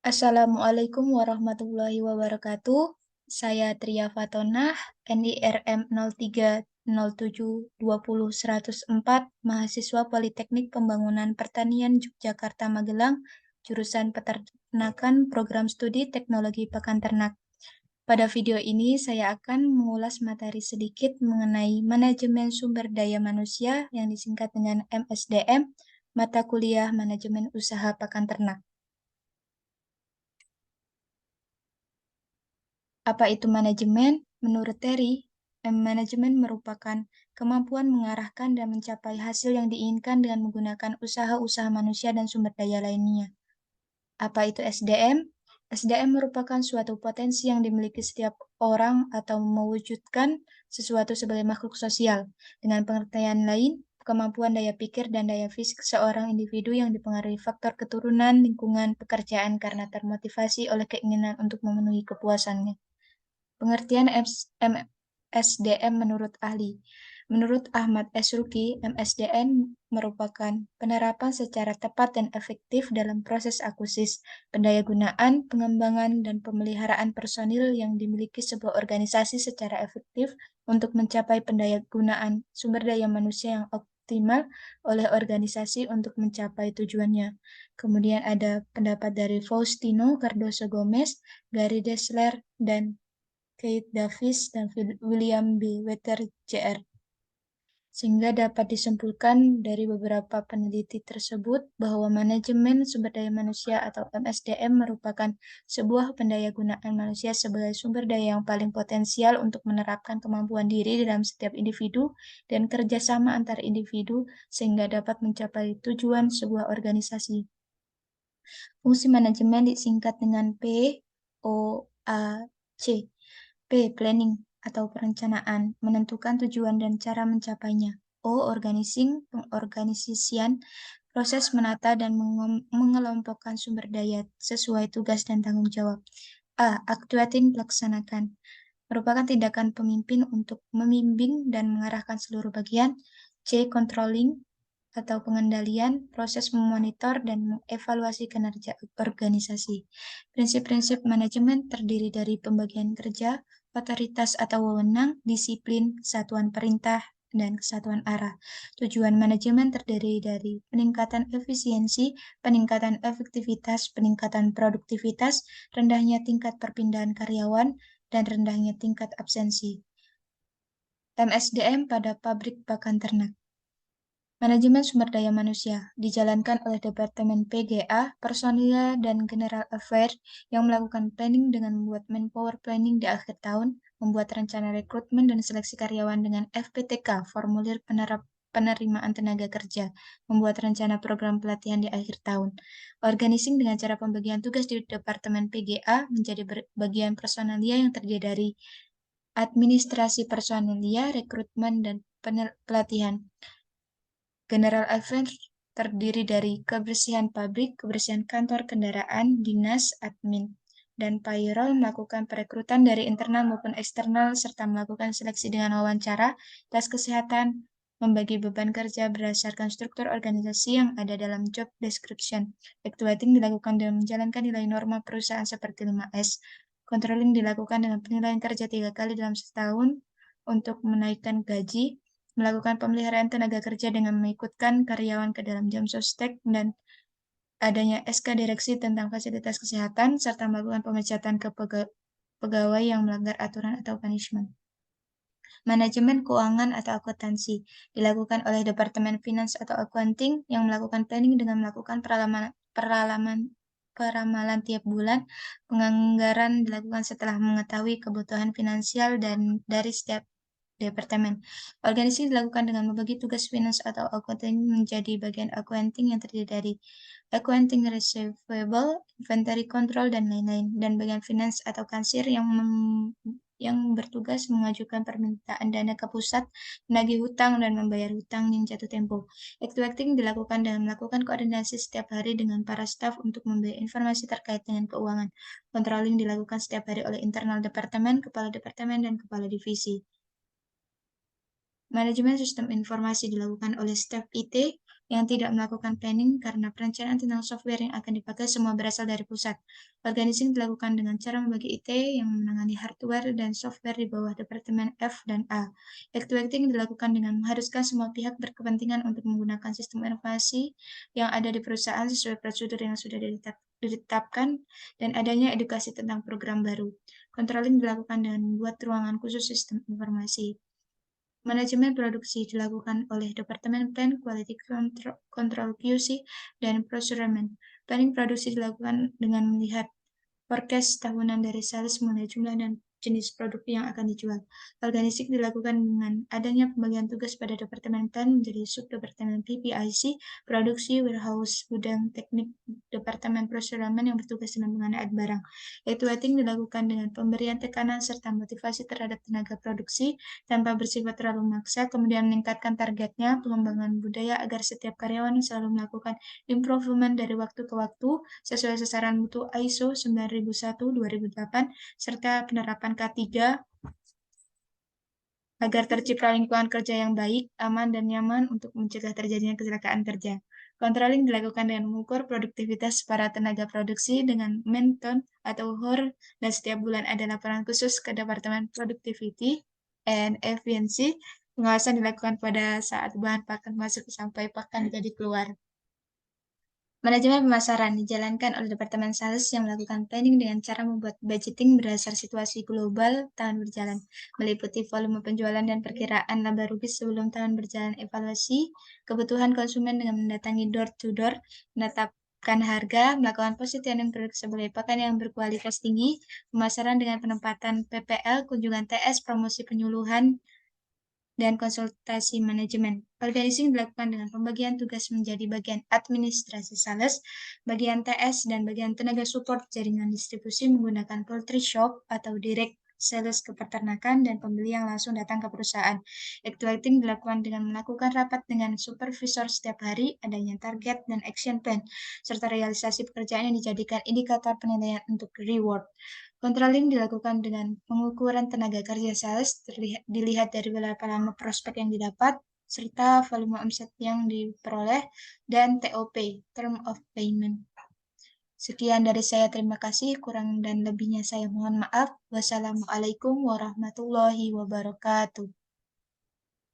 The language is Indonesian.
Assalamualaikum warahmatullahi wabarakatuh. Saya Tria Fatonah, NIRM 0307200104, mahasiswa Politeknik Pembangunan Pertanian Yogyakarta Magelang, jurusan Peternakan Program Studi Teknologi Pakan Ternak. Pada video ini saya akan mengulas materi sedikit mengenai manajemen sumber daya manusia yang disingkat dengan MSDM, mata kuliah Manajemen Usaha Pakan Ternak. Apa itu manajemen? Menurut Terry, manajemen merupakan kemampuan mengarahkan dan mencapai hasil yang diinginkan dengan menggunakan usaha-usaha manusia dan sumber daya lainnya. Apa itu SDM? SDM merupakan suatu potensi yang dimiliki setiap orang atau mewujudkan sesuatu sebagai makhluk sosial. Dengan pengertian lain, kemampuan daya pikir dan daya fisik seorang individu yang dipengaruhi faktor keturunan, lingkungan, pekerjaan karena termotivasi oleh keinginan untuk memenuhi kepuasannya. Pengertian MSDM menurut ahli. Menurut Ahmad Esruki, MSDM merupakan penerapan secara tepat dan efektif dalam proses akuisis, pendayagunaan, pengembangan, dan pemeliharaan personil yang dimiliki sebuah organisasi secara efektif untuk mencapai pendayagunaan sumber daya manusia yang optimal oleh organisasi untuk mencapai tujuannya. Kemudian ada pendapat dari Faustino Cardoso Gomez, Gary Dessler, dan Keith Davis, dan William B. Wetter, Jr. Sehingga dapat disimpulkan dari beberapa peneliti tersebut bahwa manajemen sumber daya manusia atau MSDM merupakan sebuah pendayagunaan manusia sebagai sumber daya yang paling potensial untuk menerapkan kemampuan diri dalam setiap individu dan kerjasama antar individu sehingga dapat mencapai tujuan sebuah organisasi. Fungsi manajemen disingkat dengan POAC. P. Planning atau perencanaan, menentukan tujuan dan cara mencapainya. O. Organizing, pengorganisasian, proses menata dan mengelompokkan sumber daya sesuai tugas dan tanggung jawab. A. Actuating, pelaksanakan, merupakan tindakan pemimpin untuk membimbing dan mengarahkan seluruh bagian. C. Controlling, atau pengendalian, proses memonitor dan mengevaluasi kinerja organisasi. Prinsip-prinsip manajemen terdiri dari pembagian kerja, otoritas atau wewenang, disiplin, kesatuan perintah, dan kesatuan arah. Tujuan manajemen terdiri dari peningkatan efisiensi, peningkatan efektivitas, peningkatan produktivitas, rendahnya tingkat perpindahan karyawan, dan rendahnya tingkat absensi. MSDM pada pabrik pakan ternak. Manajemen sumber daya manusia dijalankan oleh Departemen PGA, Personil dan General Affairs yang melakukan planning dengan membuat manpower planning di akhir tahun, membuat rencana rekrutmen dan seleksi karyawan dengan FPTK, formulir penerimaan tenaga kerja, membuat rencana program pelatihan di akhir tahun. Organizing dengan cara pembagian tugas di Departemen PGA menjadi bagian personalia yang terdiri dari administrasi personalia, rekrutmen, dan pelatihan. General Affairs terdiri dari kebersihan pabrik, kebersihan kantor, kendaraan, dinas, admin, dan payroll, melakukan perekrutan dari internal maupun eksternal, serta melakukan seleksi dengan wawancara, tes kesehatan, membagi beban kerja berdasarkan struktur organisasi yang ada dalam job description. Actuating dilakukan dengan menjalankan nilai norma perusahaan seperti 5S. Controlling dilakukan dengan penilaian kerja 3 kali dalam setahun untuk menaikkan gaji, melakukan pemeliharaan tenaga kerja dengan mengikutkan karyawan ke dalam jam sostek dan adanya SK direksi tentang fasilitas kesehatan, serta melakukan pemecatan ke pegawai yang melanggar aturan atau punishment. Manajemen keuangan atau akuntansi dilakukan oleh Departemen Finance atau Accounting yang melakukan planning dengan melakukan peramalan tiap bulan. Penganggaran dilakukan setelah mengetahui kebutuhan finansial dan dari setiap departemen. Organisasi dilakukan dengan membagi tugas finance atau accounting menjadi bagian accounting yang terdiri dari accounting receivable, inventory control, dan lain-lain, dan bagian finance atau kasir yang bertugas mengajukan permintaan dana ke pusat, menagih hutang, dan membayar hutang yang jatuh tempo. Actuating dilakukan dengan melakukan koordinasi setiap hari dengan para staf untuk memberi informasi terkait dengan keuangan. Controlling dilakukan setiap hari oleh internal departemen, kepala departemen, dan kepala divisi. Manajemen sistem informasi dilakukan oleh staf IT, yang tidak melakukan planning karena perencanaan tentang software yang akan dipakai semua berasal dari pusat. Organizing dilakukan dengan cara membagi IT yang menangani hardware dan software di bawah Departemen F dan A. Activating dilakukan dengan mengharuskan semua pihak berkepentingan untuk menggunakan sistem informasi yang ada di perusahaan sesuai prosedur yang sudah ditetapkan dan adanya edukasi tentang program baru. Controlling dilakukan dengan membuat ruangan khusus sistem informasi. Manajemen produksi dilakukan oleh Departemen Plan, Quality Control QC, dan Procurement. Planning produksi dilakukan dengan melihat forecast tahunan dari sales mengenai jumlah dan jenis produk yang akan dijual. Organizing dilakukan dengan adanya pembagian tugas pada Departemen Plan menjadi Subdepartemen PPIC, Produksi, Warehouse, Gudang, Teknik, Departemen Procurement yang bertugas dengan pengadaan barang. Evaluating dilakukan dengan pemberian tekanan serta motivasi terhadap tenaga produksi tanpa bersifat terlalu memaksa, kemudian meningkatkan targetnya, pengembangan budaya agar setiap karyawan selalu melakukan improvement dari waktu ke waktu sesuai sasaran mutu ISO 9001-2008 serta penerapan K3 agar tercipta lingkungan kerja yang baik, aman, dan nyaman untuk mencegah terjadinya kecelakaan kerja. Controlling dilakukan dengan mengukur produktivitas para tenaga produksi dengan Menton atau HOR, dan setiap bulan ada laporan khusus ke Departemen Productivity and Efficiency. Pengawasan dilakukan pada saat bahan pakan masuk sampai pakan jadi keluar. Manajemen pemasaran dijalankan oleh Departemen Sales yang melakukan planning dengan cara membuat budgeting berdasar situasi global tahun berjalan, meliputi volume penjualan dan perkiraan laba rugi sebelum tahun berjalan, evaluasi kebutuhan konsumen dengan mendatangi door-to-door, menetapkan harga, melakukan positioning produk sebagai pakan yang berkualitas tinggi, pemasaran dengan penempatan PPL, kunjungan TS, promosi penyuluhan, dan konsultasi manajemen. Organizing dilakukan dengan pembagian tugas menjadi bagian administrasi sales, bagian TS, dan bagian tenaga support jaringan distribusi menggunakan poultry shop atau direct sales ke peternakan dan pembeli yang langsung datang ke perusahaan. Activating dilakukan dengan melakukan rapat dengan supervisor setiap hari, adanya target dan action plan, serta realisasi pekerjaan yang dijadikan indikator penilaian untuk reward. Controlling dilakukan dengan pengukuran tenaga kerja sales dilihat dari berapa lama prospek yang didapat, serta volume omset yang diperoleh, dan TOP, Term of Payment. Sekian dari saya, terima kasih. Kurang dan lebihnya saya mohon maaf. Wassalamualaikum warahmatullahi wabarakatuh.